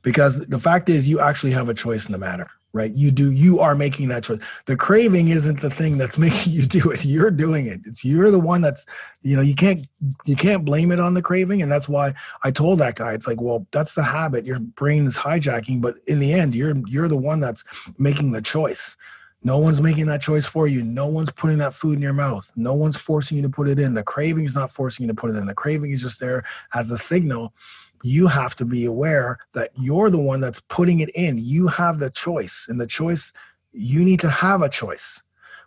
Because the fact is, you actually have a choice in the matter, right? You are making that choice. The craving isn't the thing that's making you do it. You're doing it. You're the one that's, you can't blame it on the craving. And that's why I told that guy, it's like, well, that's the habit. Your brain is hijacking, but in the end, you're the one that's making the choice. No one's making that choice for you. No one's putting that food in your mouth. No one's forcing you to put it in. The craving is not forcing you to put it in. The craving is just there as a signal. You have to be aware that you're the one that's putting it in. You have the choice, and the choice, you need to have a choice,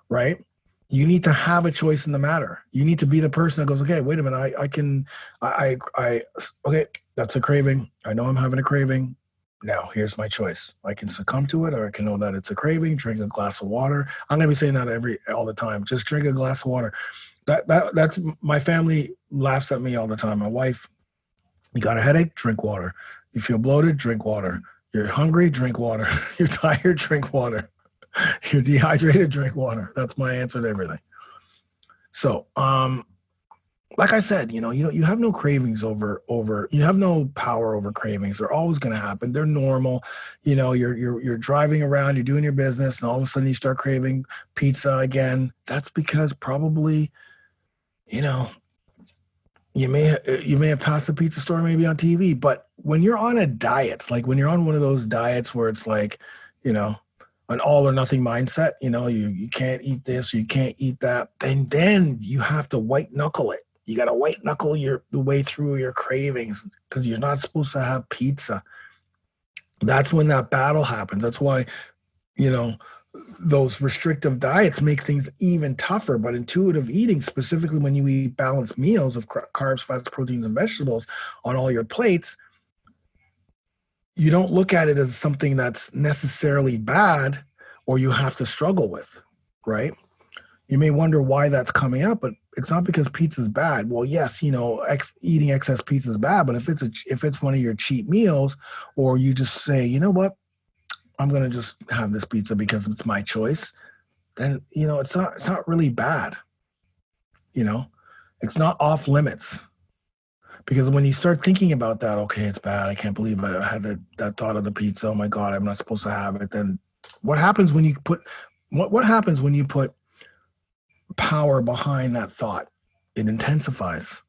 right? You need to have a choice in the matter. You need to be the person that goes, okay, wait a minute. Okay, that's a craving. I know I'm having a craving. Now here's my choice. I can succumb to it, or I can know that it's a craving, drink a glass of water. I'm going to be saying that all the time. Just drink a glass of water. That's my family laughs at me all the time. My wife, you got a headache? Drink water. You feel bloated? Drink water. You're hungry? Drink water. You're tired? Drink water. You're dehydrated? Drink water. That's my answer to everything. So, like I said, you have no cravings over, you have no power over cravings. They're always going to happen. They're normal. You're driving around, you're doing your business, and all of a sudden you start craving pizza again. That's because probably, you may have passed the pizza store maybe on TV, but when you're on a diet, like when you're on one of those diets where it's like, an all or nothing mindset, you can't eat this, you can't eat that, then you have to white knuckle it. You got to white knuckle the way through your cravings, because you're not supposed to have pizza. That's when that battle happens. That's why, those restrictive diets make things even tougher. But intuitive eating, specifically when you eat balanced meals of carbs, fats, proteins, and vegetables on all your plates, you don't look at it as something that's necessarily bad or you have to struggle with, right? You may wonder why that's coming up, but it's not because pizza is bad. Well, yes, eating excess pizza is bad, but if it's one of your cheat meals, or you just say, you know what, I'm going to just have this pizza because it's my choice, then, it's not really bad. It's not off limits. Because when you start thinking about that, okay, it's bad, I can't believe I had that thought of the pizza, oh my God, I'm not supposed to have it. Then what happens when you put power behind that thought? It intensifies,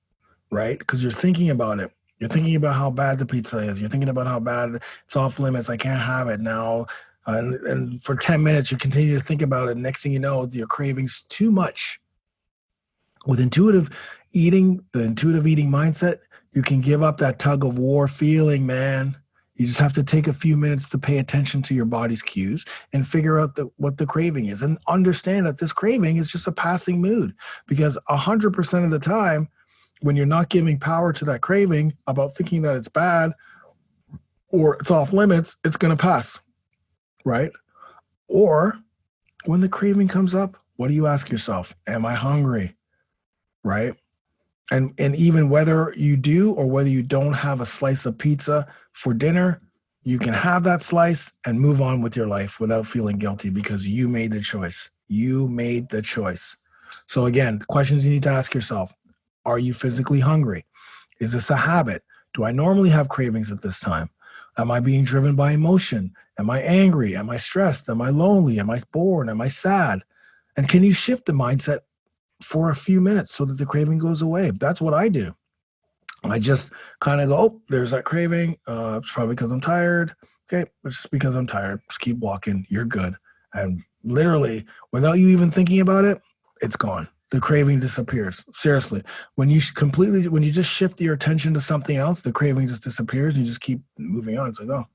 right? Because you're thinking about it. You're thinking about how bad the pizza is. You're thinking about how bad it's off limits. I can't have it now. And for 10 minutes, you continue to think about it. Next thing you know, your cravings too much. With intuitive eating, the intuitive eating mindset, you can give up that tug of war feeling, man. You just have to take a few minutes to pay attention to your body's cues and figure out what the craving is, and understand that this craving is just a passing mood, because 100% of the time, when you're not giving power to that craving about thinking that it's bad or it's off limits, it's going to pass, right? Or when the craving comes up, what do you ask yourself? Am I hungry? Right? And even whether you do or whether you don't have a slice of pizza for dinner, you can have that slice and move on with your life without feeling guilty, because you made the choice. You made the choice. So again, the questions you need to ask yourself: are you physically hungry? Is this a habit? Do I normally have cravings at this time? Am I being driven by emotion? Am I angry? Am I stressed? Am I lonely? Am I bored? Am I sad? And can you shift the mindset for a few minutes so that the craving goes away? That's what I do. I just kind of go, oh, there's that craving. It's probably because I'm tired. Okay, it's just because I'm tired. Just keep walking. You're good. And literally, without you even thinking about it, it's gone. The craving disappears. Seriously, when you just shift your attention to something else, the craving just disappears. And you just keep moving on. It's like, oh,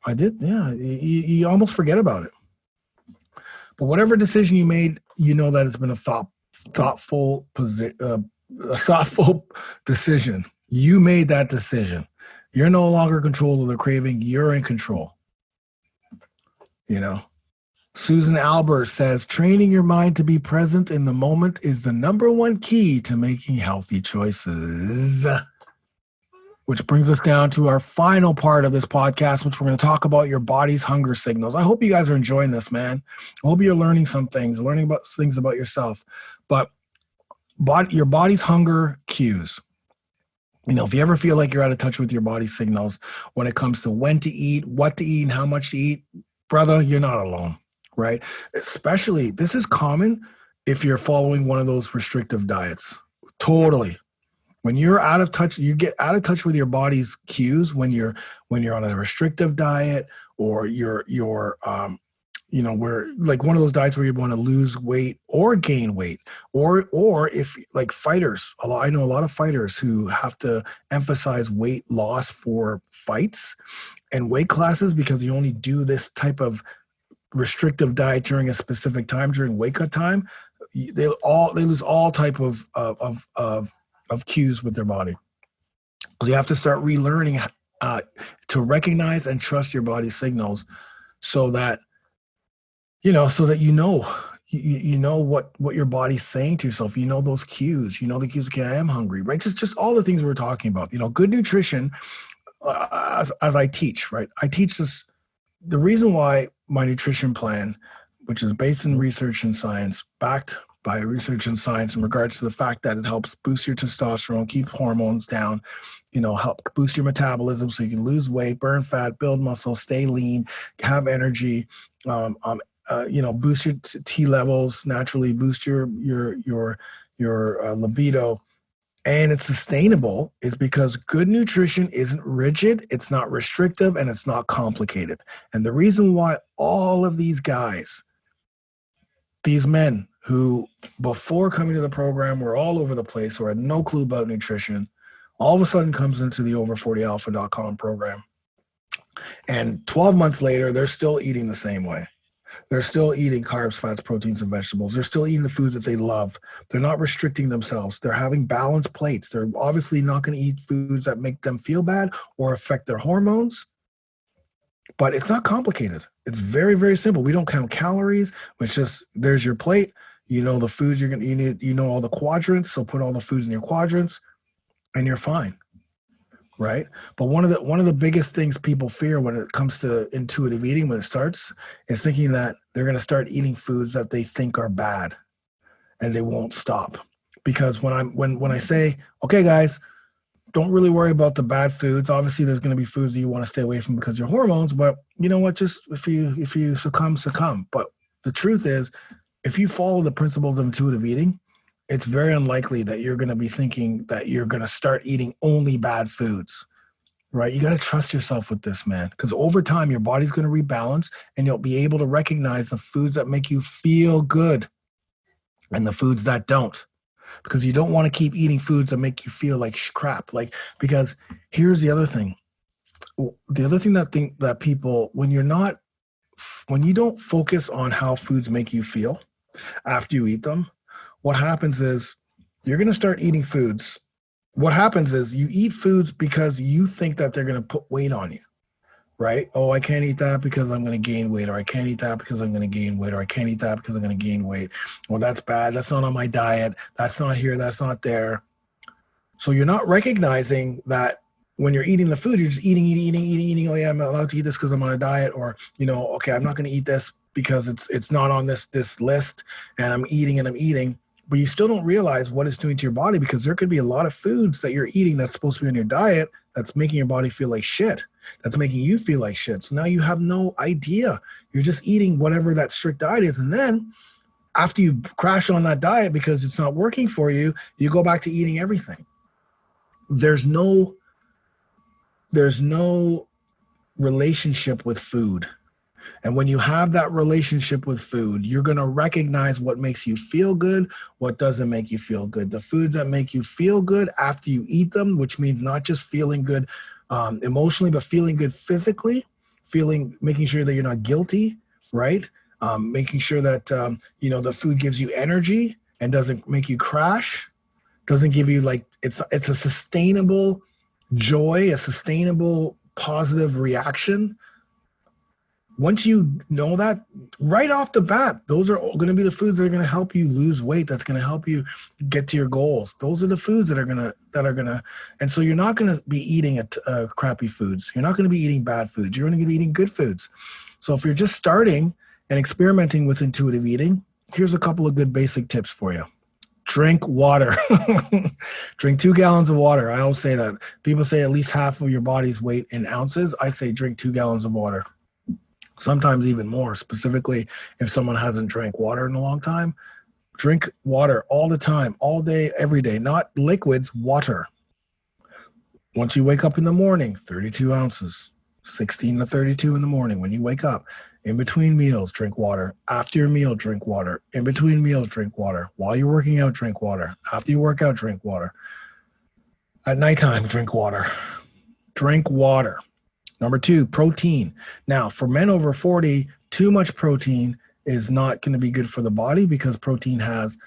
I did. Yeah, you almost forget about it. But whatever decision you made, you know that it's been a thoughtful decision. You made that decision. You're no longer in control of the craving. You're in control. Susan Albert says, training your mind to be present in the moment is the number one key to making healthy choices. Which brings us down to our final part of this podcast, which we're going to talk about your body's hunger signals. I hope you guys are enjoying this, man. I hope you're learning some things, learning about things about yourself. But your body's hunger cues. If you ever feel like you're out of touch with your body signals when it comes to when to eat, what to eat, and how much to eat, brother, you're not alone, right? Especially, this is common if you're following one of those restrictive diets. Totally. When you're out of touch, you get out of touch with your body's cues when you're on a restrictive diet, or you're where like one of those diets where you want to lose weight or gain weight, or if like fighters, I know a lot of fighters who have to emphasize weight loss for fights and weight classes because you only do this type of restrictive diet during a specific time, during weight cut time. They lose all type of cues with their body. So you have to start relearning to recognize and trust your body's signals, so that you know what your body's saying to yourself. Those cues. The cues. Okay, I am hungry. Right. Just all the things we're talking about. Good nutrition. As I teach, right? I teach this. The reason why my nutrition plan, which is based in research and science, backed by research and science in regards to the fact that it helps boost your testosterone, keep hormones down, help boost your metabolism so you can lose weight, burn fat, build muscle, stay lean, have energy, boost your T levels naturally, boost your libido, and it's sustainable, is because good nutrition isn't rigid, it's not restrictive, and it's not complicated. And the reason why all of these guys, these men who before coming to the program were all over the place or had no clue about nutrition, all of a sudden comes into the over40alpha.com program. And 12 months later, they're still eating the same way. They're still eating carbs, fats, proteins, and vegetables. They're still eating the foods that they love. They're not restricting themselves. They're having balanced plates. They're obviously not going to eat foods that make them feel bad or affect their hormones. But it's not complicated. It's very, very simple. We don't count calories. It's just, there's your plate. The foods you're going to eat. All the quadrants. So put all the foods in your quadrants and you're fine. Right. But one of the biggest things people fear when it comes to intuitive eating, when it starts, is thinking that they're going to start eating foods that they think are bad and they won't stop. Because when I say, okay, guys, don't really worry about the bad foods. Obviously, there's going to be foods that you want to stay away from because of your hormones. But you know what? Just if you succumb. But the truth is, if you follow the principles of intuitive eating, it's very unlikely that you're going to be thinking that you're going to start eating only bad foods, right? You got to trust yourself with this, man, because over time, your body's going to rebalance and you'll be able to recognize the foods that make you feel good and the foods that don't, because you don't want to keep eating foods that make you feel like crap. Because here's the other thing. The other thing that people, when you don't focus on how foods make you feel after you eat them, what happens is you're going to start eating foods. What happens is you eat foods because you think that they're going to put weight on you, right? Oh, I can't eat that because I'm going to gain weight, or I can't eat that because I'm going to gain weight, or I can't eat that because I'm going to gain weight. Well, that's bad. That's not on my diet. That's not here. That's not there. So you're not recognizing that when you're eating the food, you're just eating. Oh yeah, I'm allowed to eat this because I'm on a diet, or, okay, I'm not going to eat this because it's not on this list, and I'm eating. But you still don't realize what it's doing to your body, because there could be a lot of foods that you're eating that's supposed to be on your diet that's making your body feel like shit. That's making you feel like shit. So now you have no idea. You're just eating whatever that strict diet is. And then after you crash on that diet because it's not working for you, you go back to eating everything. There's no relationship with food. And when you have that relationship with food, you're going to recognize what makes you feel good, what doesn't make you feel good. The foods that make you feel good after you eat them, which means not just feeling good emotionally, but feeling good physically, making sure that you're not guilty, right? Making sure that, the food gives you energy and doesn't make you crash, doesn't give you it's a sustainable joy, a sustainable positive reaction. once you know that right off the bat, those are going to be the foods that are going to help you lose weight. That's going to help you get to your goals. Those are the foods that are going to, and so you're not going to be eating crappy foods. You're not going to be eating bad foods. You're going to be eating good foods. So if you're just starting and experimenting with intuitive eating, here's a couple of good basic tips for you. Drink water. Drink 2 gallons of water. I always say that. People say at least half of your body's weight in ounces. I say drink 2 gallons of water. Sometimes even more, specifically if someone hasn't drank water in a long time. Drink water all the time, all day, every day, not liquids, water. Once you wake up in the morning, 32 ounces, 16 to 32 in the morning when you wake up. In between meals, drink water. After your meal, drink water. In between meals, drink water. While you're working out, drink water. After you work out, drink water. At nighttime, drink water. Drink water. Number 2, protein. Now, for men over 40, too much protein is not going to be good for the body because protein has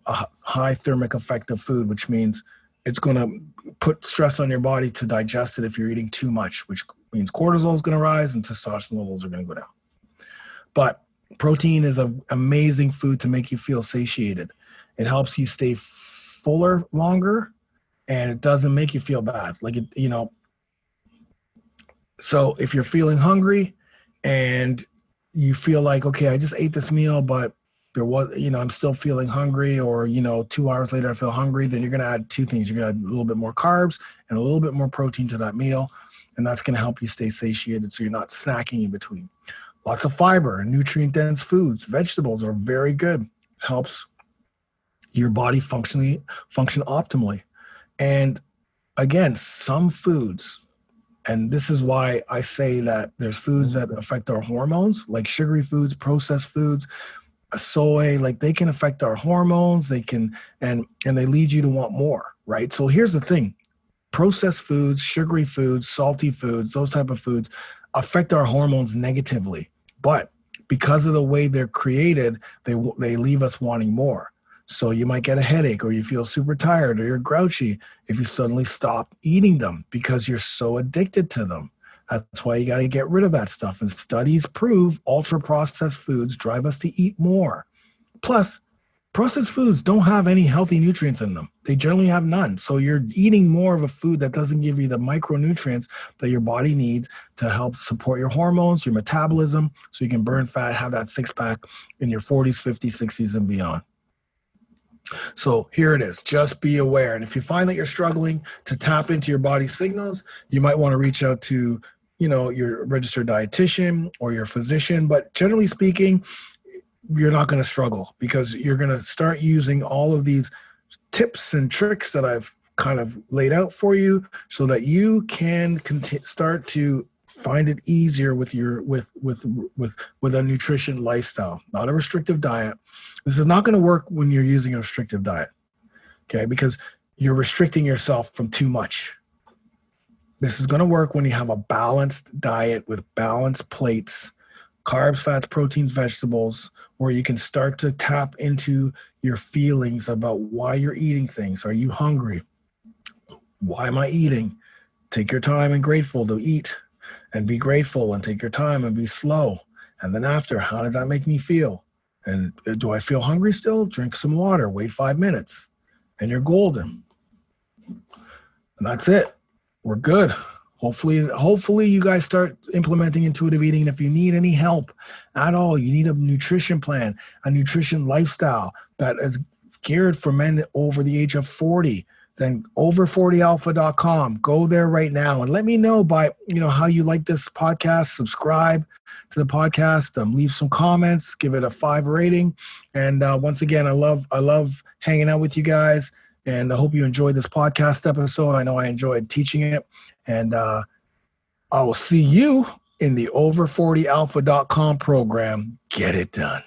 a high thermic effect of food, which means it's going to put stress on your body to digest it if you're eating too much, which means cortisol is going to rise and testosterone levels are going to go down. But protein is an amazing food to make you feel satiated. It helps you stay fuller longer, and it doesn't make you feel bad. So if you're feeling hungry and you feel like, okay, I just ate this meal, but I'm still feeling hungry, or, 2 hours later I feel hungry, then you're going to add 2 things. You're going to add a little bit more carbs and a little bit more protein to that meal. And that's going to help you stay satiated so you're not snacking in between. Lots of fiber and nutrient-dense foods. Vegetables are very good. Helps your body function optimally. And again, some foods, and this is why I say that there's foods that affect our hormones, like sugary foods, processed foods, soy, like they can affect our hormones. They can, and they lead you to want more, right? So here's the thing. Processed foods, sugary foods, salty foods, those type of foods affect our hormones negatively. But because of the way they're created, they leave us wanting more. So you might get a headache, or you feel super tired, or you're grouchy if you suddenly stop eating them because you're so addicted to them. That's why you got to get rid of that stuff. And studies prove ultra-processed foods drive us to eat more. Plus, processed foods don't have any healthy nutrients in them. They generally have none. So you're eating more of a food that doesn't give you the micronutrients that your body needs to help support your hormones, your metabolism, so you can burn fat, have that six-pack in your 40s, 50s, 60s, and beyond. So here it is. Just be aware. And if you find that you're struggling to tap into your body's signals, you might want to reach out to, your registered dietitian or your physician. But generally speaking, you're not going to struggle because you're going to start using all of these tips and tricks that I've kind of laid out for you so that you can start to find it easier with a nutrition lifestyle, not a restrictive diet. This is not going to work when you're using a restrictive diet, okay? Because you're restricting yourself from too much. This is going to work when you have a balanced diet with balanced plates, carbs, fats, proteins, vegetables, where you can start to tap into your feelings about why you're eating things. Are you hungry? Why am I eating? Take your time and grateful to eat, and be grateful, and take your time and be slow. And then after, how did that make me feel? And do I feel hungry still? Drink some water, wait 5 minutes, and you're golden. And that's it. We're good. Hopefully you guys start implementing intuitive eating. And if you need any help at all, you need a nutrition plan, a nutrition lifestyle that is geared for men over the age of 40, then over40alpha.com. Go there right now and let me know by, how you like this podcast. Subscribe to the podcast, leave some comments, give it a 5 rating. And once again, I love hanging out with you guys. And I hope you enjoyed this podcast episode. I know I enjoyed teaching it. And I will see you in the over40alpha.com program. Get it done.